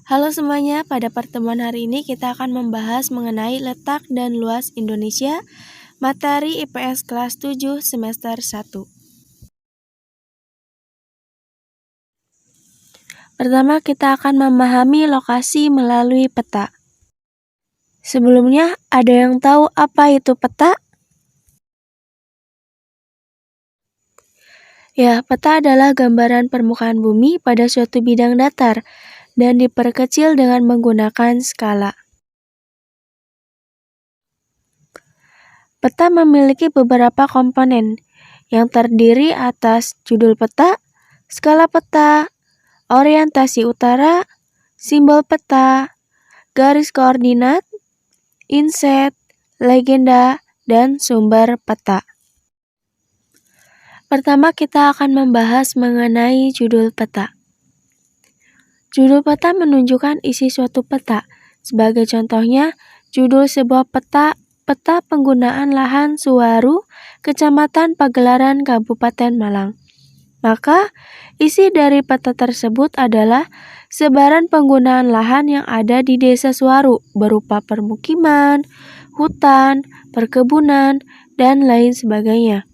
Halo semuanya, pada pertemuan hari ini kita akan membahas mengenai letak dan luas Indonesia, materi IPS kelas 7 semester 1. Pertama, kita akan memahami lokasi melalui peta. Sebelumnya, ada yang tahu apa itu peta? Ya, peta adalah gambaran permukaan bumi pada suatu bidang datar dan diperkecil dengan menggunakan skala. Peta memiliki beberapa komponen yang terdiri atas judul peta, skala peta, orientasi utara, simbol peta, garis koordinat, inset, legenda, dan sumber peta. Pertama, kita akan membahas mengenai judul peta. Judul peta menunjukkan isi suatu peta. Sebagai contohnya, judul sebuah peta penggunaan lahan Suwaru, Kecamatan Pagelaran, Kabupaten Malang. Maka, isi dari peta tersebut adalah sebaran penggunaan lahan yang ada di Desa Suwaru berupa permukiman, hutan, perkebunan, dan lain sebagainya.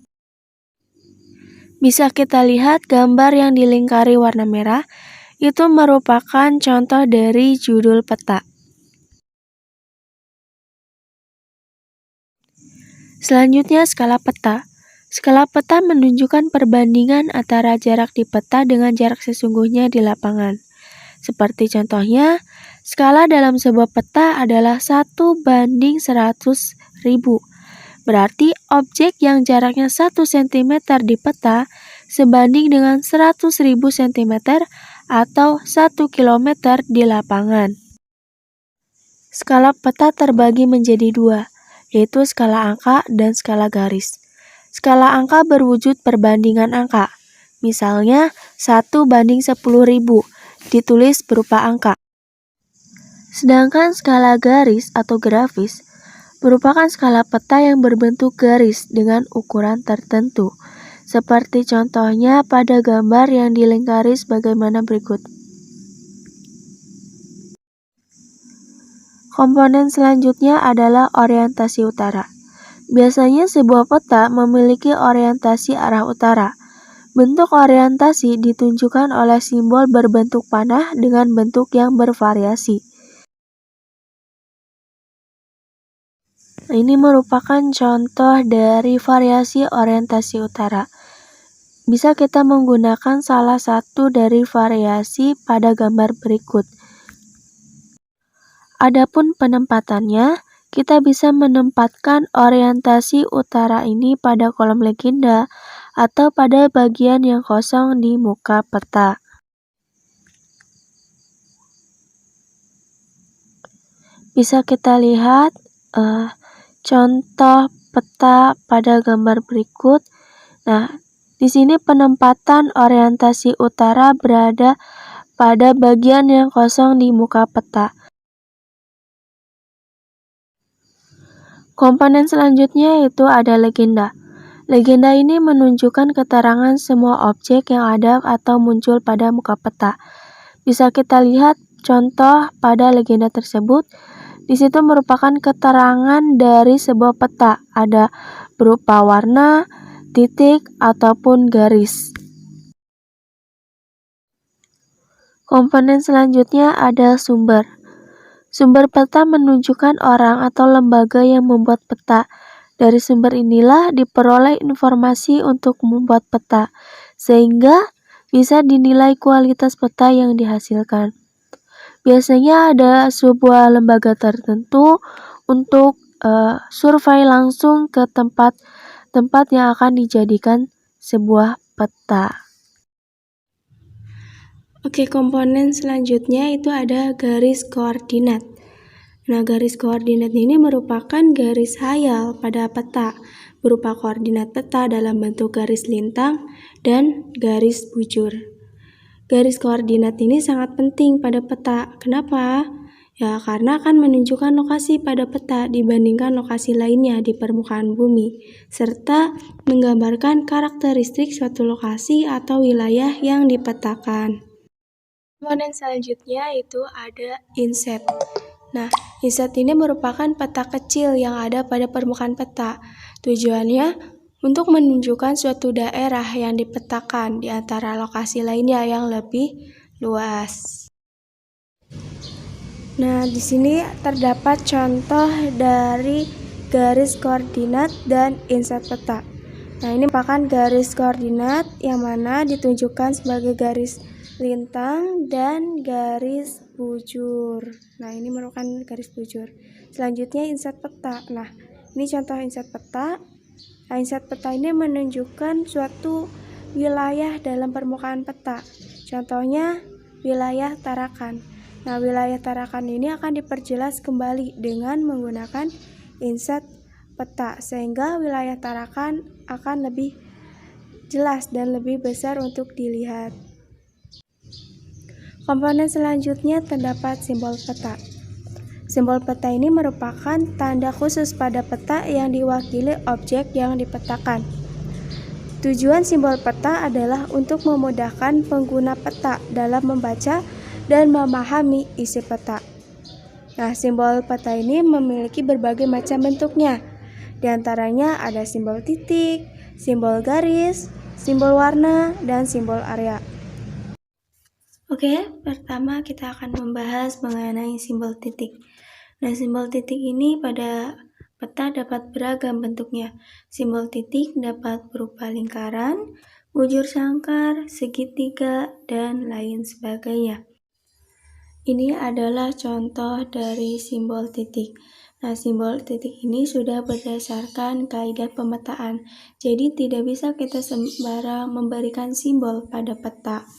Bisa kita lihat gambar yang dilingkari warna merah, itu merupakan contoh dari judul peta. Selanjutnya, skala peta. Skala peta menunjukkan perbandingan antara jarak di peta dengan jarak sesungguhnya di lapangan. Seperti contohnya, skala dalam sebuah peta adalah 1:100.000. Berarti objek yang jaraknya 1 cm di peta sebanding dengan 100.000 cm atau 1 km di lapangan. Skala peta terbagi menjadi dua, yaitu skala angka dan skala garis. Skala angka berwujud perbandingan angka. Misalnya 1:10.000 ditulis berupa angka. Sedangkan skala garis atau grafis merupakan skala peta yang berbentuk garis dengan ukuran tertentu. Seperti contohnya pada gambar yang dilingkari sebagaimana berikut. Komponen selanjutnya adalah orientasi utara. Biasanya sebuah peta memiliki orientasi arah utara. Bentuk orientasi ditunjukkan oleh simbol berbentuk panah dengan bentuk yang bervariasi. Ini merupakan contoh dari variasi orientasi utara. Bisa kita menggunakan salah satu dari variasi pada gambar berikut. Adapun penempatannya, kita bisa menempatkan orientasi utara ini pada kolom legenda atau pada bagian yang kosong di muka peta. Bisa kita lihat contoh peta pada gambar berikut. Nah, di sini penempatan orientasi utara berada pada bagian yang kosong di muka peta. Komponen selanjutnya yaitu ada legenda. Legenda ini menunjukkan keterangan semua objek yang ada atau muncul pada muka peta. Bisa kita lihat contoh pada legenda tersebut. Di situ merupakan keterangan dari sebuah peta, ada berupa warna, titik, ataupun garis. Komponen selanjutnya ada sumber. Sumber peta menunjukkan orang atau lembaga yang membuat peta. Dari sumber inilah diperoleh informasi untuk membuat peta, sehingga bisa dinilai kualitas peta yang dihasilkan. Biasanya ada sebuah lembaga tertentu untuk survei langsung ke tempat yang akan dijadikan sebuah peta. Oke, komponen selanjutnya itu ada garis koordinat. Nah, garis koordinat ini merupakan garis hayal pada peta, berupa koordinat peta dalam bentuk garis lintang dan garis bujur. Garis koordinat ini sangat penting pada peta. Kenapa? Ya, karena akan menunjukkan lokasi pada peta dibandingkan lokasi lainnya di permukaan bumi, serta menggambarkan karakteristik suatu lokasi atau wilayah yang dipetakan. Komponen selanjutnya itu ada inset. Nah, inset ini merupakan peta kecil yang ada pada permukaan peta. Tujuannya untuk menunjukkan suatu daerah yang dipetakan di antara lokasi lainnya yang lebih luas. Nah, di sini terdapat contoh dari garis koordinat dan inset peta. Nah, ini merupakan garis koordinat yang mana ditunjukkan sebagai garis lintang dan garis bujur. Nah, ini merupakan garis bujur. Selanjutnya inset peta. Nah, ini contoh inset peta. Nah, inset peta ini menunjukkan suatu wilayah dalam permukaan peta. Contohnya wilayah Tarakan. Nah, wilayah Tarakan ini akan diperjelas kembali dengan menggunakan inset peta, sehingga wilayah Tarakan akan lebih jelas dan lebih besar untuk dilihat. Komponen selanjutnya terdapat simbol peta. Simbol peta ini merupakan tanda khusus pada peta yang diwakili objek yang dipetakan. Tujuan simbol peta adalah untuk memudahkan pengguna peta dalam membaca dan memahami isi peta. Nah, simbol peta ini memiliki berbagai macam bentuknya. Di antaranya ada simbol titik, simbol garis, simbol warna, dan simbol area. Oke, pertama kita akan membahas mengenai simbol titik. Nah, simbol titik ini pada peta dapat beragam bentuknya. Simbol titik dapat berupa lingkaran, bujur sangkar, segitiga, dan lain sebagainya. Ini adalah contoh dari simbol titik. Nah, simbol titik ini sudah berdasarkan kaidah pemetaan. Jadi tidak bisa kita sembarang memberikan simbol pada peta.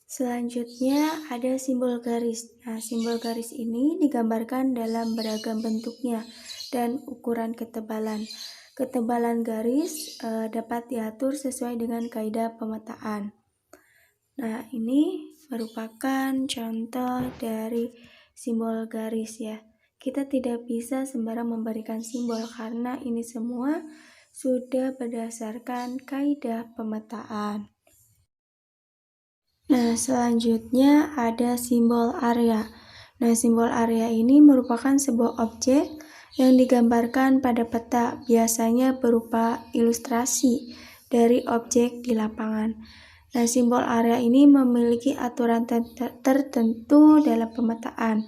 Selanjutnya ada simbol garis. Nah, simbol garis ini digambarkan dalam beragam bentuknya dan ukuran ketebalan. Ketebalan garis dapat diatur sesuai dengan kaidah pemetaan. Nah, ini merupakan contoh dari simbol garis ya. Kita tidak bisa sembarang memberikan simbol karena ini semua sudah berdasarkan kaidah pemetaan. Nah, selanjutnya ada simbol area. Nah, simbol area ini merupakan sebuah objek yang digambarkan pada peta, biasanya berupa ilustrasi dari objek di lapangan. Nah, simbol area ini memiliki aturan tertentu dalam pemetaan.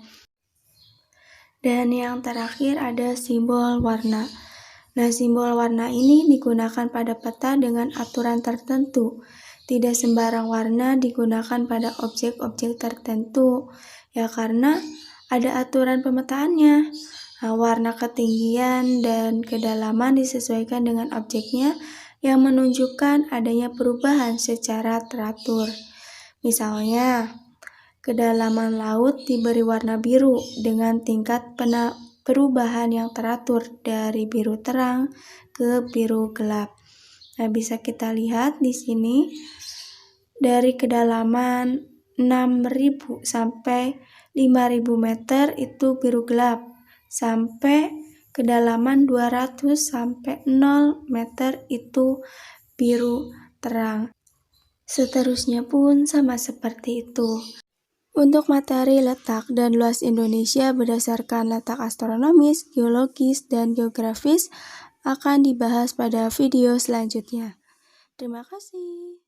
Dan yang terakhir ada simbol warna. Nah, simbol warna ini digunakan pada peta dengan aturan tertentu. Tidak sembarang warna digunakan pada objek-objek tertentu, ya karena ada aturan pemetaannya. Nah, warna ketinggian dan kedalaman disesuaikan dengan objeknya yang menunjukkan adanya perubahan secara teratur. Misalnya, kedalaman laut diberi warna biru dengan tingkat perubahan yang teratur dari biru terang ke biru gelap. Nah, bisa kita lihat di sini dari kedalaman 6.000 sampai 5.000 meter itu biru gelap, sampai kedalaman 200 sampai 0 meter itu biru terang. Seterusnya pun sama seperti itu. Untuk materi letak dan luas Indonesia berdasarkan letak astronomis, geologis, dan geografis akan dibahas pada video selanjutnya. Terima kasih.